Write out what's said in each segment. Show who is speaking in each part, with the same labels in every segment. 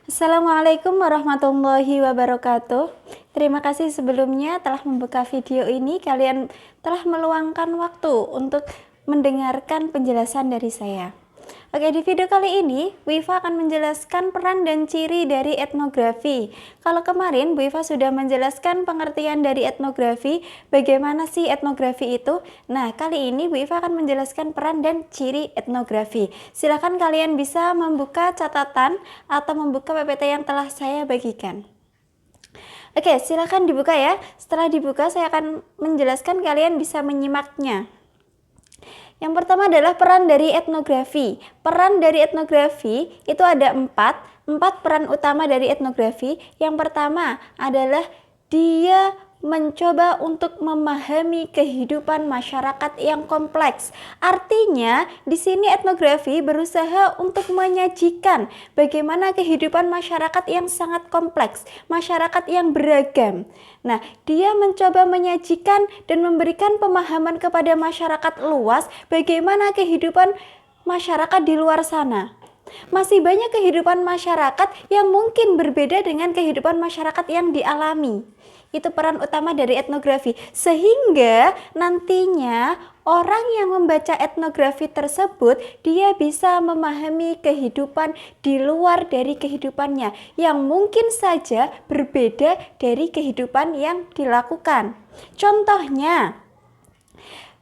Speaker 1: Assalamualaikum warahmatullahi wabarakatuh. Terima kasih sebelumnya telah membuka video ini. Kalian telah meluangkan waktu untuk mendengarkan penjelasan dari saya. Oke, di video kali ini Bu Iva akan menjelaskan peran dan ciri dari etnografi. Kalau kemarin Bu Iva sudah menjelaskan pengertian dari etnografi, bagaimana sih etnografi itu? Nah, kali ini Bu Iva akan menjelaskan peran dan ciri etnografi. Silakan kalian bisa membuka catatan atau membuka PPT yang telah saya bagikan. Oke, silakan dibuka ya. Setelah dibuka saya akan menjelaskan, kalian bisa menyimaknya. Yang pertama adalah peran dari etnografi. Peran dari etnografi itu ada empat peran utama dari etnografi. Yang pertama adalah dia mencoba untuk memahami kehidupan masyarakat yang kompleks. Artinya, di sini etnografi berusaha untuk menyajikan bagaimana kehidupan masyarakat yang sangat kompleks, masyarakat yang beragam. Nah, dia mencoba menyajikan dan memberikan pemahaman kepada masyarakat luas bagaimana kehidupan masyarakat di luar sana. Masih banyak kehidupan masyarakat yang mungkin berbeda dengan kehidupan masyarakat yang dialami. Itu peran utama dari etnografi, sehingga nantinya orang yang membaca etnografi tersebut dia bisa memahami kehidupan di luar dari kehidupannya yang mungkin saja berbeda dari kehidupan yang dilakukan. Contohnya,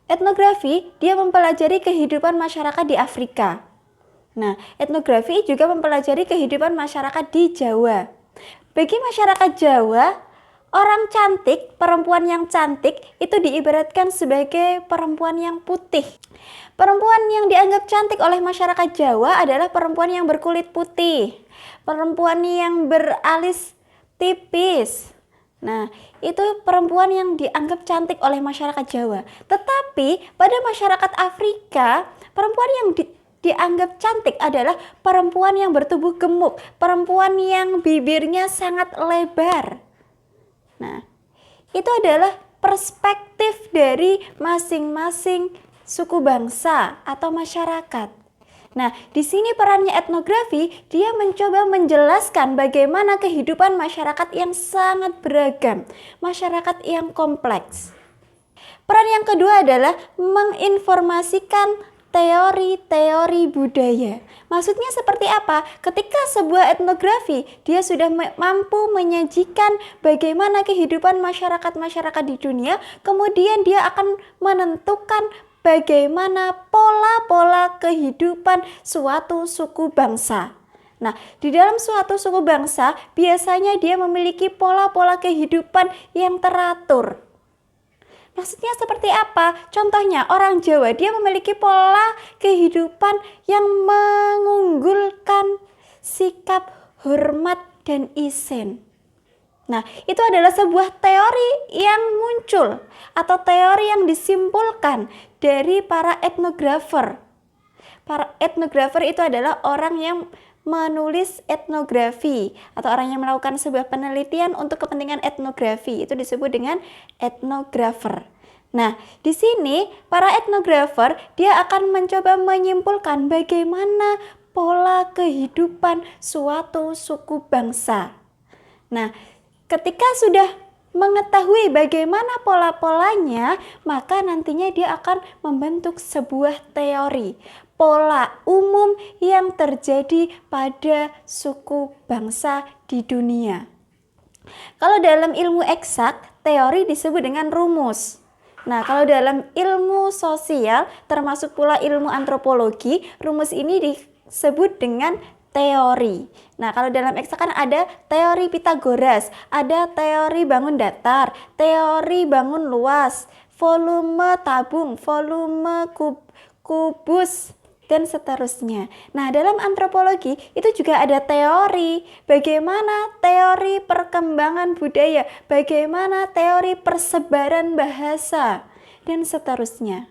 Speaker 1: etnografi dia mempelajari kehidupan masyarakat di Afrika. Nah, etnografi juga mempelajari kehidupan masyarakat di Jawa. Bagi masyarakat Jawa, orang cantik, perempuan yang cantik itu diibaratkan sebagai perempuan yang putih. Perempuan yang dianggap cantik oleh masyarakat Jawa adalah perempuan yang berkulit putih, perempuan yang beralis tipis. Nah, itu perempuan yang dianggap cantik oleh masyarakat Jawa. Tetapi pada masyarakat Afrika, perempuan yang dianggap cantik adalah perempuan yang bertubuh gemuk, perempuan yang bibirnya sangat lebar. Nah, itu adalah perspektif dari masing-masing suku bangsa atau masyarakat. Nah, di sini perannya etnografi, dia mencoba menjelaskan bagaimana kehidupan masyarakat yang sangat beragam, masyarakat yang kompleks. Peran yang kedua adalah menginformasikan teori-teori budaya. Maksudnya seperti apa? Ketika sebuah etnografi, dia sudah mampu menyajikan bagaimana kehidupan masyarakat-masyarakat di dunia, kemudian dia akan menentukan bagaimana pola-pola kehidupan suatu suku bangsa. Nah, di dalam suatu suku bangsa, biasanya dia memiliki pola-pola kehidupan yang teratur. Maksudnya seperti apa? Contohnya orang Jawa, dia memiliki pola kehidupan yang mengunggulkan sikap hormat dan isin. Nah, itu adalah sebuah teori yang muncul atau teori yang disimpulkan dari para etnografer. Para etnografer itu adalah orang yang menulis etnografi atau orang yang melakukan sebuah penelitian untuk kepentingan etnografi, itu disebut dengan etnografer. Nah, di sini para etnografer dia akan mencoba menyimpulkan bagaimana pola kehidupan suatu suku bangsa. Nah, ketika sudah mengetahui bagaimana pola-polanya, maka nantinya dia akan membentuk sebuah teori, pola umum yang terjadi pada suku bangsa di dunia. Kalau dalam ilmu eksak, teori disebut dengan rumus. Nah, kalau dalam ilmu sosial, termasuk pula ilmu antropologi, rumus ini disebut dengan teori. Nah, kalau dalam eksak kan ada teori Pitagoras, ada teori bangun datar, teori bangun luas, volume tabung, volume kubus, dan seterusnya. Nah, dalam antropologi itu juga ada teori, bagaimana teori perkembangan budaya, bagaimana teori persebaran bahasa, dan seterusnya.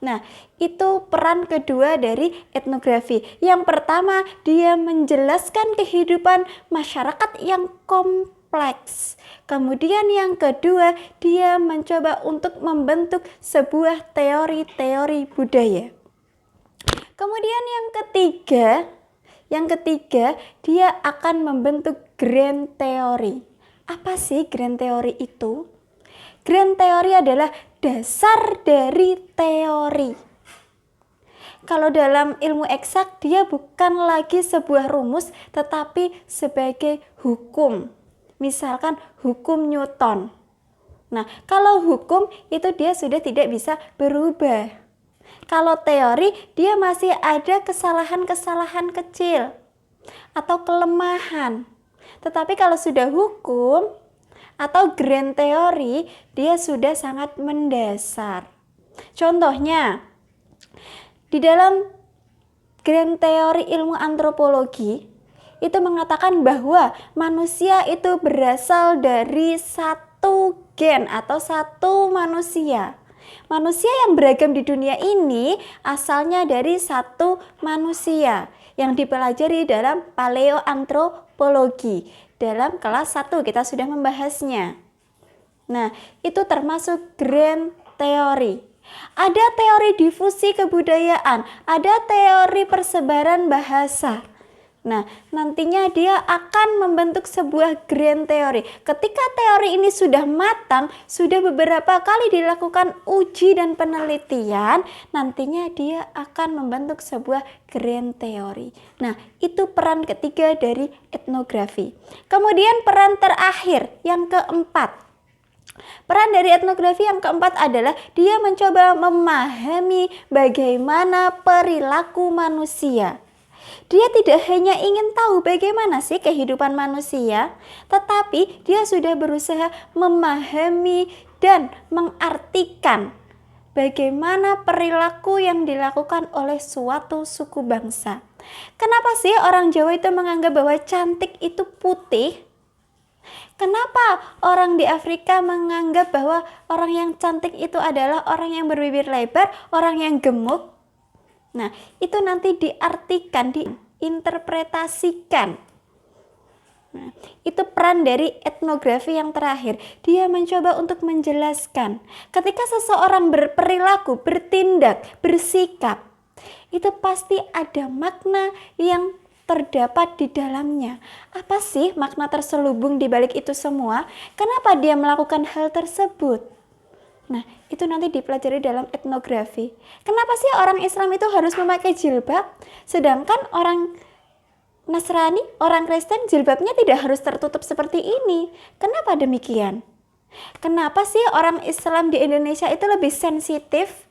Speaker 1: Nah, itu peran kedua dari etnografi. Yang pertama, dia menjelaskan kehidupan masyarakat yang kompleks. Kemudian yang kedua, dia mencoba untuk membentuk sebuah teori-teori budaya. Kemudian yang ketiga, Yang ketiga, dia akan membentuk grand theory. Apa sih grand theory itu? Grand theory adalah dasar dari teori. Kalau dalam ilmu eksak, dia bukan lagi sebuah rumus, tetapi sebagai hukum. Misalkan hukum Newton. Nah, kalau hukum itu dia sudah tidak bisa berubah. Kalau teori, dia masih ada kesalahan-kesalahan kecil atau kelemahan. Tetapi kalau sudah hukum atau grand theory, dia sudah sangat mendasar. Contohnya, di dalam grand theory ilmu antropologi, itu mengatakan bahwa manusia itu berasal dari satu gen atau satu manusia. Manusia yang beragam di dunia ini asalnya dari satu manusia yang dipelajari dalam paleoantropologi. Dalam kelas 1 kita sudah membahasnya. Nah, itu termasuk grand theory. Ada teori difusi kebudayaan, ada teori persebaran bahasa. Nah, nantinya dia akan membentuk sebuah grand theory. Ketika teori ini sudah matang, sudah beberapa kali dilakukan uji dan penelitian, nantinya dia akan membentuk sebuah grand theory. Nah, itu peran ketiga dari etnografi. Kemudian peran terakhir, yang keempat. Peran dari etnografi yang keempat adalah dia mencoba memahami bagaimana perilaku manusia. Dia tidak hanya ingin tahu bagaimana sih kehidupan manusia, tetapi dia sudah berusaha memahami dan mengartikan bagaimana perilaku yang dilakukan oleh suatu suku bangsa. Kenapa sih orang Jawa itu menganggap bahwa cantik itu putih? Kenapa orang di Afrika menganggap bahwa orang yang cantik itu adalah orang yang berbibir lebar, orang yang gemuk? Nah, itu nanti diartikan, diinterpretasikan. Nah, itu peran dari etnografi yang terakhir. Dia mencoba untuk menjelaskan. Ketika seseorang berperilaku, bertindak, bersikap, itu pasti ada makna yang terdapat di dalamnya. Apa sih makna terselubung di balik itu semua? Kenapa dia melakukan hal tersebut? Nah, itu nanti dipelajari dalam etnografi. Kenapa sih orang Islam itu harus memakai jilbab? Sedangkan orang Nasrani, orang Kristen, jilbabnya tidak harus tertutup seperti ini. Kenapa demikian? Kenapa sih orang Islam di Indonesia itu lebih sensitif?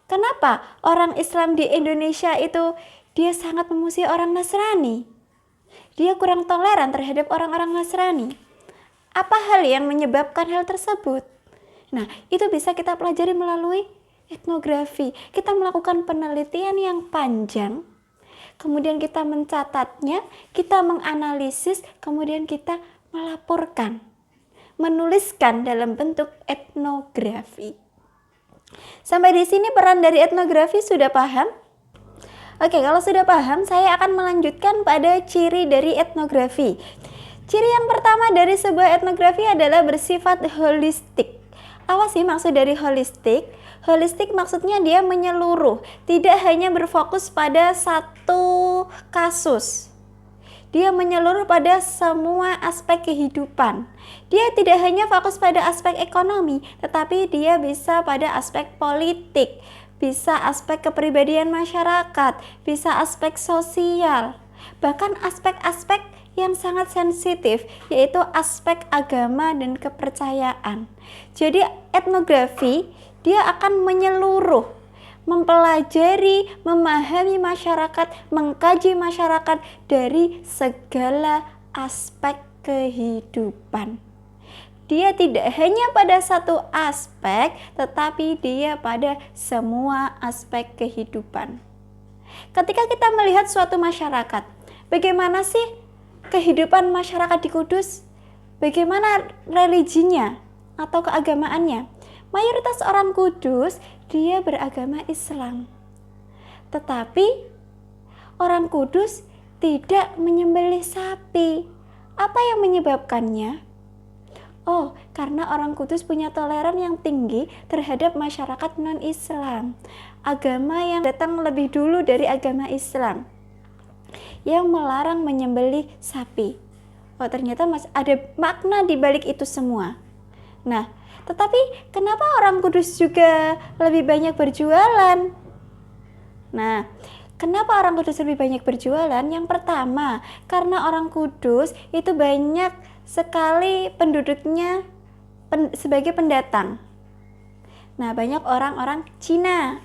Speaker 1: Kenapa orang Islam di Indonesia itu dia sangat memusuhi orang Nasrani? Dia kurang toleran terhadap orang-orang Nasrani. Apa hal yang menyebabkan hal tersebut? Nah, itu bisa kita pelajari melalui etnografi. Kita melakukan penelitian yang panjang, kemudian kita mencatatnya, kita menganalisis, kemudian kita melaporkan, menuliskan dalam bentuk etnografi. Sampai di sini peran dari etnografi sudah paham? Oke, kalau sudah paham, saya akan melanjutkan pada ciri dari etnografi. Ciri yang pertama dari sebuah etnografi adalah bersifat holistik. Apa sih maksud dari holistik? Holistik maksudnya dia menyeluruh, tidak hanya berfokus pada satu kasus. Dia menyeluruh pada semua aspek kehidupan. Dia tidak hanya fokus pada aspek ekonomi, tetapi dia bisa pada aspek politik, bisa aspek kepribadian masyarakat, bisa aspek sosial, bahkan aspek-aspek yang sangat sensitif, yaitu aspek agama dan kepercayaan. Jadi etnografi dia akan menyeluruh, mempelajari, memahami masyarakat, mengkaji masyarakat dari segala aspek kehidupan. Dia tidak hanya pada satu aspek, tetapi dia pada semua aspek kehidupan. Ketika kita melihat suatu masyarakat, bagaimana sih kehidupan masyarakat di Kudus? Bagaimana religinya atau keagamaannya? Mayoritas orang Kudus dia beragama Islam. Tetapi orang Kudus tidak menyembelih sapi. Apa yang menyebabkannya? Oh, karena orang Kudus punya toleran yang tinggi terhadap masyarakat non-Islam. Agama yang datang lebih dulu dari agama Islam. yang melarang menyembelih sapi. Oh, ternyata ada makna di balik itu semua. Nah, tetapi kenapa orang Kudus juga lebih banyak berjualan? Nah, kenapa orang Kudus lebih banyak berjualan? Yang pertama, karena orang Kudus itu banyak sekali penduduknya sebagai pendatang. Nah, banyak orang-orang Cina.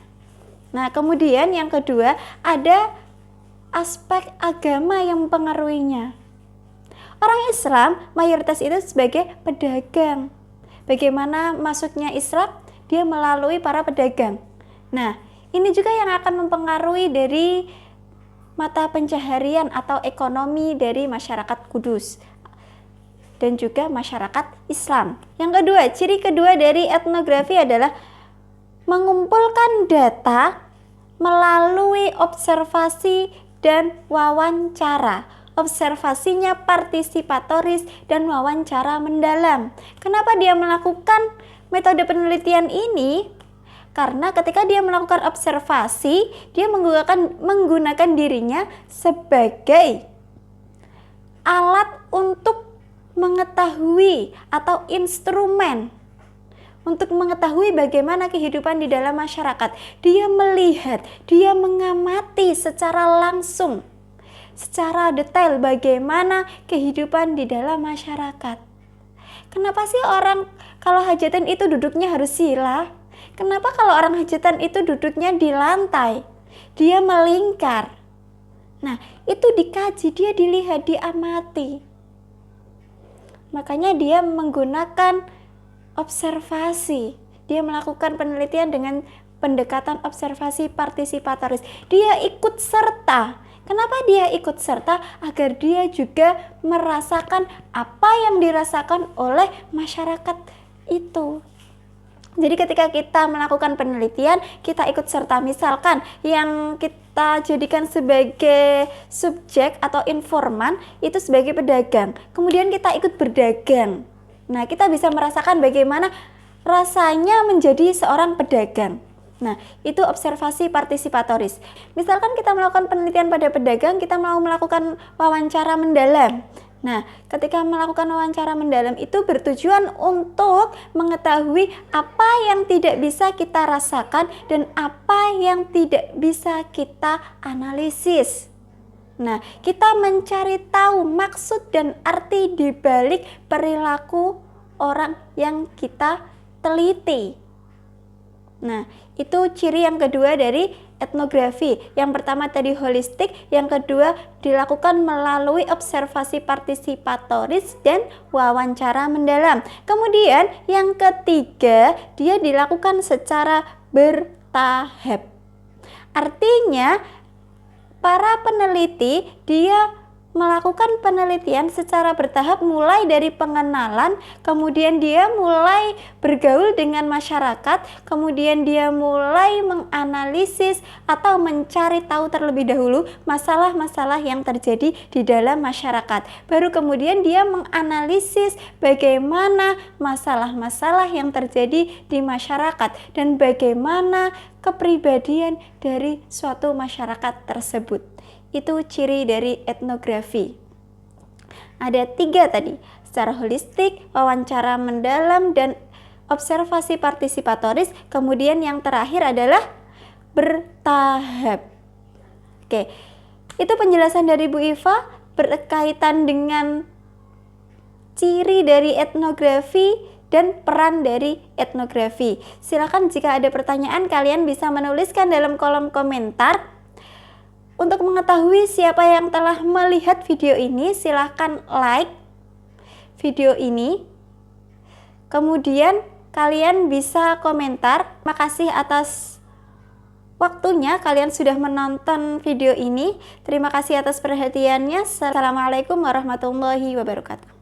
Speaker 1: Nah, kemudian yang kedua, ada aspek agama yang mempengaruhinya. Orang Islam mayoritas itu sebagai pedagang. Bagaimana masuknya Islam? Dia melalui para pedagang. Nah, ini juga yang akan mempengaruhi dari mata pencaharian atau ekonomi dari masyarakat Kudus dan juga masyarakat Islam. Yang kedua, ciri kedua dari etnografi adalah mengumpulkan data melalui observasi dan wawancara. Observasinya partisipatoris dan wawancara mendalam. Kenapa dia melakukan metode penelitian ini? Karena ketika dia melakukan observasi, dia menggunakan dirinya sebagai alat untuk mengetahui atau instrumen untuk mengetahui bagaimana kehidupan di dalam masyarakat. Dia melihat, dia mengamati secara langsung, secara detail bagaimana kehidupan di dalam masyarakat. Kenapa sih orang kalau hajatan itu duduknya harus sila? Kenapa kalau orang hajatan itu duduknya di lantai? Dia melingkar. Nah, itu dikaji, dia dilihat, diamati. Makanya dia menggunakan observasi. Dia melakukan penelitian dengan pendekatan observasi partisipatoris. Dia ikut serta. Kenapa dia ikut serta? Agar dia juga merasakan apa yang dirasakan oleh masyarakat itu. Jadi ketika kita melakukan penelitian, kita ikut serta. Misalkan yang kita jadikan sebagai subjek atau informan itu sebagai pedagang. Kemudian kita ikut berdagang. Nah, kita bisa merasakan bagaimana rasanya menjadi seorang pedagang. Nah, itu observasi partisipatoris. Misalkan kita melakukan penelitian pada pedagang, kita mau melakukan wawancara mendalam. Nah, ketika melakukan wawancara mendalam itu bertujuan untuk mengetahui apa yang tidak bisa kita rasakan dan apa yang tidak bisa kita analisis. Nah, kita mencari tahu maksud dan arti di balik perilaku orang yang kita teliti. Nah, itu ciri yang kedua dari etnografi. Yang pertama tadi holistik, yang kedua dilakukan melalui observasi partisipatoris dan wawancara mendalam. Kemudian yang ketiga, dia dilakukan secara bertahap. Artinya para peneliti dia melakukan penelitian secara bertahap, mulai dari pengenalan, kemudian dia mulai bergaul dengan masyarakat, kemudian dia mulai menganalisis atau mencari tahu terlebih dahulu masalah-masalah yang terjadi di dalam masyarakat. Baru kemudian dia menganalisis bagaimana masalah-masalah yang terjadi di masyarakat dan bagaimana kepribadian dari suatu masyarakat tersebut. Itu ciri dari etnografi. Ada 3 tadi, secara holistik, wawancara mendalam, dan observasi partisipatoris. Kemudian yang terakhir adalah bertahap. Oke, itu penjelasan dari Bu Iva berkaitan dengan ciri dari etnografi dan peran dari etnografi. Silakan jika ada pertanyaan kalian bisa menuliskan dalam kolom komentar. Untuk mengetahui siapa yang telah melihat video ini, silahkan like video ini. Kemudian kalian bisa komentar. Makasih atas waktunya kalian sudah menonton video ini. Terima kasih atas perhatiannya. Assalamualaikum warahmatullahi wabarakatuh.